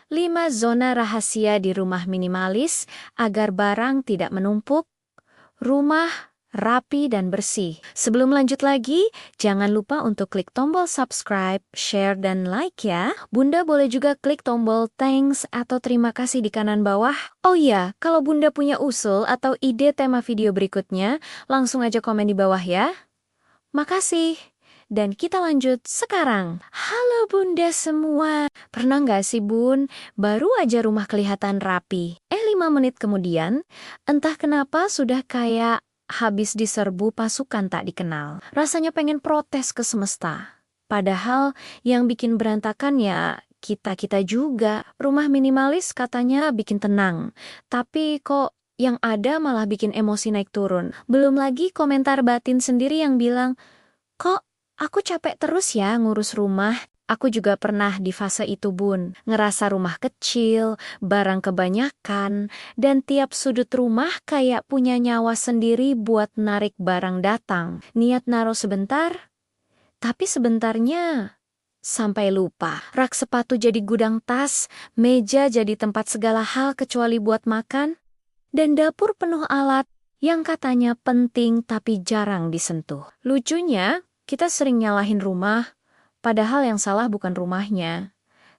5 zona rahasia di rumah minimalis agar barang tidak menumpuk, rumah rapi dan bersih. Sebelum lanjut lagi, jangan lupa untuk klik tombol subscribe, share, dan like ya. Bunda boleh juga klik tombol thanks atau terima kasih di kanan bawah. Oh iya, kalau Bunda punya usul atau ide tema video berikutnya, langsung aja komen di bawah ya. Makasih. Dan kita lanjut sekarang. Halo Bunda semua. Pernah nggak sih Bun, baru aja rumah kelihatan rapi. 5 menit kemudian, entah kenapa sudah kayak habis diserbu pasukan tak dikenal. Rasanya pengen protes ke semesta. Padahal yang bikin berantakan ya kita-kita juga. Rumah minimalis katanya bikin tenang. Tapi kok yang ada malah bikin emosi naik turun. Belum lagi komentar batin sendiri yang bilang, kok aku capek terus ya ngurus rumah. Aku juga pernah di fase itu Bun. Ngerasa rumah kecil, barang kebanyakan, dan tiap sudut rumah kayak punya nyawa sendiri buat narik barang datang. Niat naruh sebentar, tapi sebentarnya sampai lupa. Rak sepatu jadi gudang tas, meja jadi tempat segala hal kecuali buat makan, dan dapur penuh alat yang katanya penting tapi jarang disentuh. Lucunya, kita sering nyalahin rumah, padahal yang salah bukan rumahnya.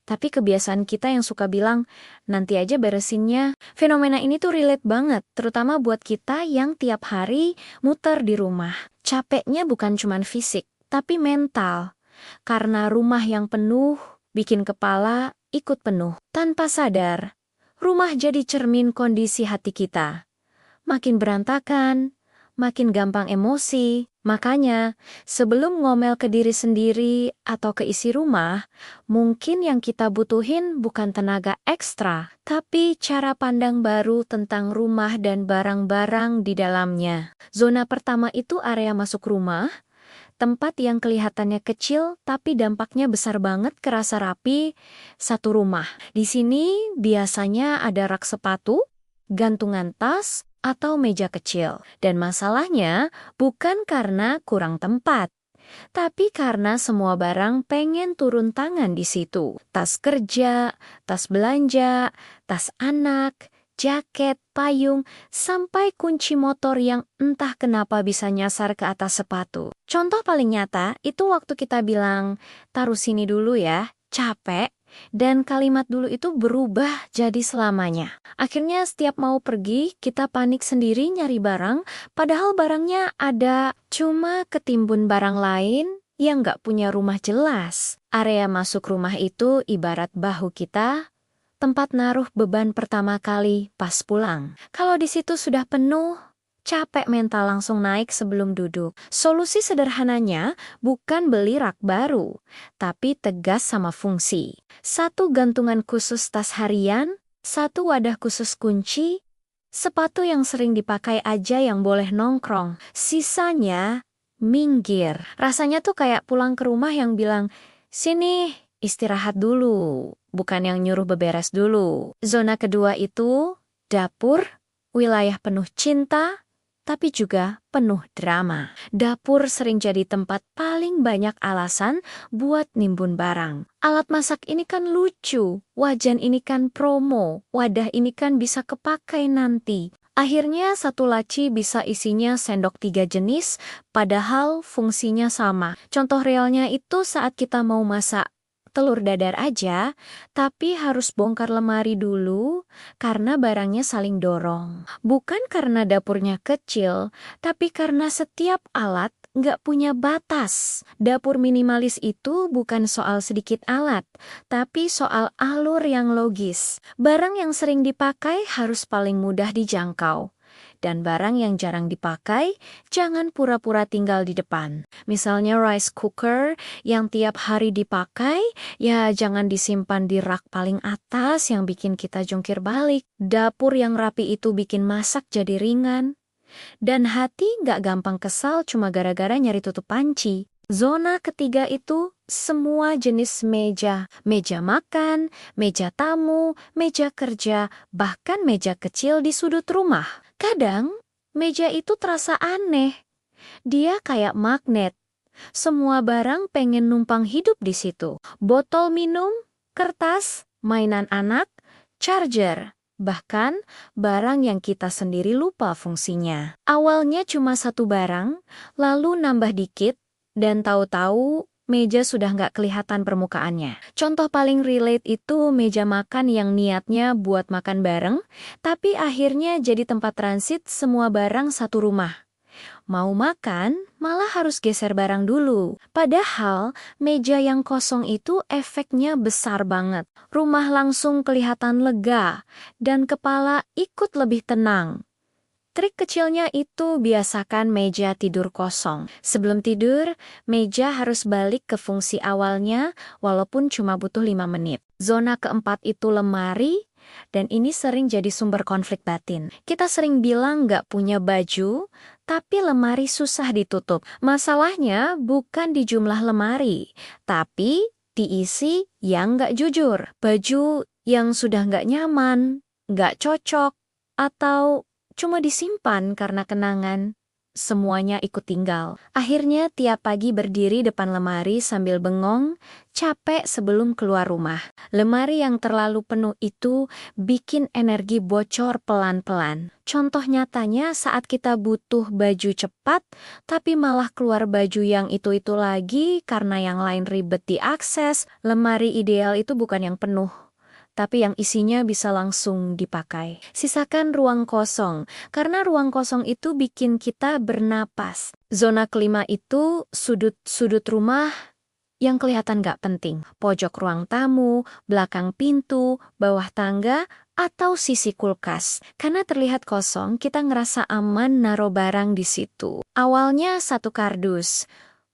Tapi kebiasaan kita yang suka bilang, nanti aja beresinnya. Fenomena ini tuh relate banget, terutama buat kita yang tiap hari muter di rumah. Capeknya bukan cuma fisik, tapi mental. Karena rumah yang penuh, bikin kepala ikut penuh. Tanpa sadar, rumah jadi cermin kondisi hati kita. Makin berantakan, makin gampang emosi. Makanya, sebelum ngomel ke diri sendiri atau ke isi rumah, mungkin yang kita butuhin bukan tenaga ekstra, tapi cara pandang baru tentang rumah dan barang-barang di dalamnya. Zona pertama itu area masuk rumah, tempat yang kelihatannya kecil tapi dampaknya besar banget, kerasa rapi, satu rumah. Di sini biasanya ada rak sepatu, gantungan tas, atau meja kecil. Dan masalahnya bukan karena kurang tempat, tapi karena semua barang pengen turun tangan di situ. Tas kerja, tas belanja, tas anak, jaket, payung, sampai kunci motor yang entah kenapa bisa nyasar ke atas sepatu. Contoh paling nyata itu waktu kita bilang, taruh sini dulu ya, capek. Dan kalimat dulu itu berubah jadi selamanya. Akhirnya setiap mau pergi, kita panik sendiri nyari barang, padahal barangnya ada, cuma ketimbun barang lain yang nggak punya rumah jelas. Area masuk rumah itu ibarat bahu kita, tempat naruh beban pertama kali pas pulang. Kalau di situ sudah penuh, capek mental langsung naik sebelum duduk. Solusi sederhananya bukan beli rak baru, tapi tegas sama fungsi. 1 gantungan khusus tas harian, 1 wadah khusus kunci, sepatu yang sering dipakai aja yang boleh nongkrong. Sisanya minggir. Rasanya tuh kayak pulang ke rumah yang bilang, sini istirahat dulu, bukan yang nyuruh beberes dulu. Zona kedua itu dapur, wilayah penuh cinta, tapi juga penuh drama. Dapur sering jadi tempat paling banyak alasan buat nimbun barang. Alat masak ini kan lucu, wajan ini kan promo, wadah ini kan bisa kepakai nanti. Akhirnya 1 laci bisa isinya sendok 3 jenis, padahal fungsinya sama. Contoh realnya itu saat kita mau masak telur dadar aja, tapi harus bongkar lemari dulu karena barangnya saling dorong. Bukan karena dapurnya kecil, tapi karena setiap alat nggak punya batas. Dapur minimalis itu bukan soal sedikit alat, tapi soal alur yang logis. Barang yang sering dipakai harus paling mudah dijangkau. Dan barang yang jarang dipakai, jangan pura-pura tinggal di depan. Misalnya rice cooker yang tiap hari dipakai, ya jangan disimpan di rak paling atas yang bikin kita jungkir balik. Dapur yang rapi itu bikin masak jadi ringan. Dan hati nggak gampang kesal cuma gara-gara nyari tutup panci. Zona ketiga itu semua jenis meja. Meja makan, meja tamu, meja kerja, bahkan meja kecil di sudut rumah. Kadang, meja itu terasa aneh. Dia kayak magnet. Semua barang pengen numpang hidup di situ. Botol minum, kertas, mainan anak, charger, bahkan barang yang kita sendiri lupa fungsinya. Awalnya cuma satu barang, lalu nambah dikit, dan tahu-tahu meja sudah nggak kelihatan permukaannya. Contoh paling relate itu meja makan yang niatnya buat makan bareng, tapi akhirnya jadi tempat transit semua barang satu rumah. Mau makan, malah harus geser barang dulu. Padahal, meja yang kosong itu efeknya besar banget. Rumah langsung kelihatan lega, dan kepala ikut lebih tenang. Trik kecilnya itu biasakan meja tidur kosong. Sebelum tidur, meja harus balik ke fungsi awalnya walaupun cuma butuh 5 menit. Zona keempat itu lemari, dan ini sering jadi sumber konflik batin. Kita sering bilang nggak punya baju, tapi lemari susah ditutup. Masalahnya bukan di jumlah lemari, tapi diisi yang nggak jujur. Baju yang sudah nggak nyaman, nggak cocok, atau cuma disimpan karena kenangan. Semuanya ikut tinggal. Akhirnya tiap pagi berdiri depan lemari sambil bengong, capek sebelum keluar rumah. Lemari yang terlalu penuh itu bikin energi bocor pelan-pelan. Contoh nyatanya saat kita butuh baju cepat, tapi malah keluar baju yang itu-itu lagi karena yang lain ribet diakses. Lemari ideal itu bukan yang penuh, tapi yang isinya bisa langsung dipakai. Sisakan ruang kosong, karena ruang kosong itu bikin kita bernapas. Zona kelima itu sudut-sudut rumah yang kelihatan gak penting. Pojok ruang tamu, belakang pintu, bawah tangga, atau sisi kulkas. Karena terlihat kosong, kita ngerasa aman naruh barang di situ. Awalnya satu kardus,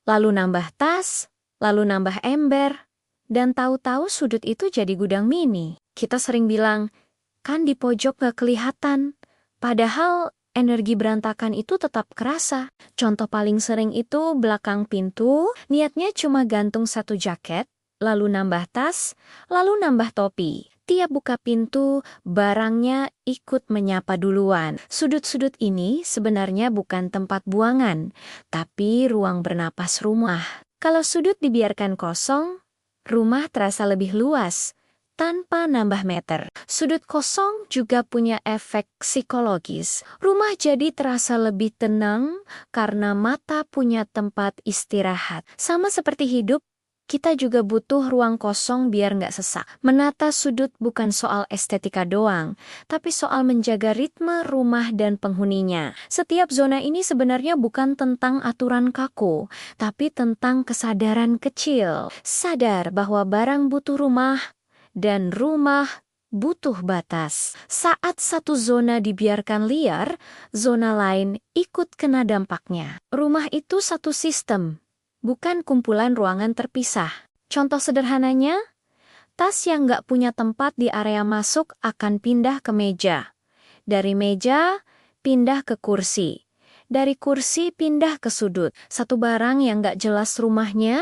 lalu nambah tas, lalu nambah ember, dan tahu-tahu sudut itu jadi gudang mini. Kita sering bilang, kan di pojok gak kelihatan. Padahal energi berantakan itu tetap kerasa. Contoh paling sering itu belakang pintu, niatnya cuma gantung satu jaket, lalu nambah tas, lalu nambah topi. Tiap buka pintu, barangnya ikut menyapa duluan. Sudut-sudut ini sebenarnya bukan tempat buangan, tapi ruang bernapas rumah. Kalau sudut dibiarkan kosong, rumah terasa lebih luas, tanpa nambah meter. Sudut kosong juga punya efek psikologis. Rumah jadi terasa lebih tenang karena mata punya tempat istirahat. Sama seperti hidup, kita juga butuh ruang kosong biar nggak sesak. Menata sudut bukan soal estetika doang, tapi soal menjaga ritme rumah dan penghuninya. Setiap zona ini sebenarnya bukan tentang aturan kaku, tapi tentang kesadaran kecil. Sadar bahwa barang butuh rumah, dan rumah butuh batas. Saat satu zona dibiarkan liar, zona lain ikut kena dampaknya. Rumah itu satu sistem, bukan kumpulan ruangan terpisah. Contoh sederhananya, tas yang nggak punya tempat di area masuk akan pindah ke meja. Dari meja, pindah ke kursi. Dari kursi pindah ke sudut. Satu barang yang nggak jelas rumahnya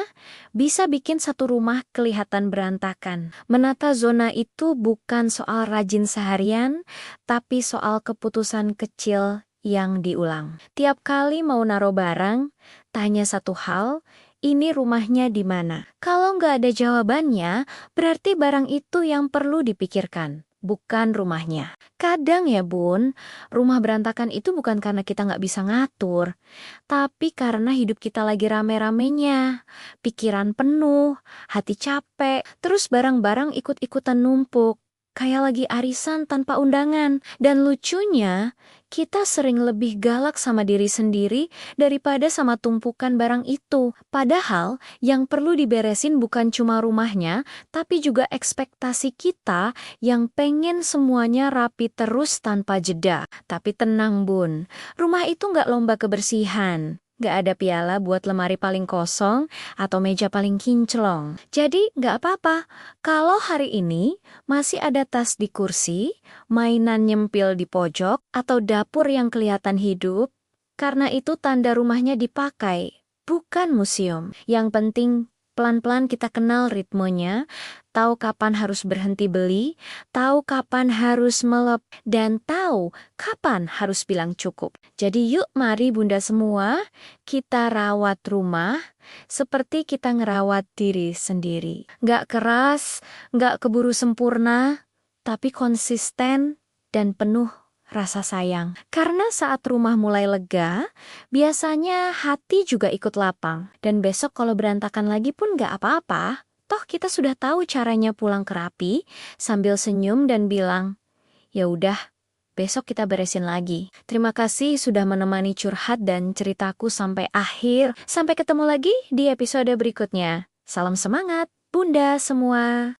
bisa bikin satu rumah kelihatan berantakan. Menata zona itu bukan soal rajin seharian, tapi soal keputusan kecil yang diulang. Tiap kali mau naruh barang, tanya satu hal, ini rumahnya di mana? Kalau nggak ada jawabannya, berarti barang itu yang perlu dipikirkan, bukan rumahnya. Kadang ya bun, rumah berantakan itu bukan karena kita nggak bisa ngatur, tapi karena hidup kita lagi rame-ramenya. Pikiran penuh, hati capek, terus barang-barang ikut-ikutan numpuk. Kayak lagi arisan tanpa undangan. Dan lucunya, kita sering lebih galak sama diri sendiri daripada sama tumpukan barang itu. Padahal, yang perlu diberesin bukan cuma rumahnya, tapi juga ekspektasi kita yang pengen semuanya rapi terus tanpa jeda. Tapi tenang bun, rumah itu nggak lomba kebersihan. Nggak ada piala buat lemari paling kosong atau meja paling kinclong. Jadi nggak apa-apa. Kalau hari ini masih ada tas di kursi, mainan nyempil di pojok, atau dapur yang kelihatan hidup, karena itu tanda rumahnya dipakai, bukan museum. Yang penting Pelan-pelan kita kenal ritmenya, tahu kapan harus berhenti beli, tahu kapan harus dan tahu kapan harus bilang cukup. Jadi yuk mari bunda semua, kita rawat rumah seperti kita ngerawat diri sendiri. Nggak keras, nggak keburu sempurna, tapi konsisten dan penuh rasa sayang. Karena saat rumah mulai lega, biasanya hati juga ikut lapang. Dan besok kalau berantakan lagi pun nggak apa-apa. Toh kita sudah tahu caranya pulang ke rapi sambil senyum dan bilang, ya udah, besok kita beresin lagi. Terima kasih sudah menemani curhat dan ceritaku sampai akhir. Sampai ketemu lagi di episode berikutnya. Salam semangat, bunda semua.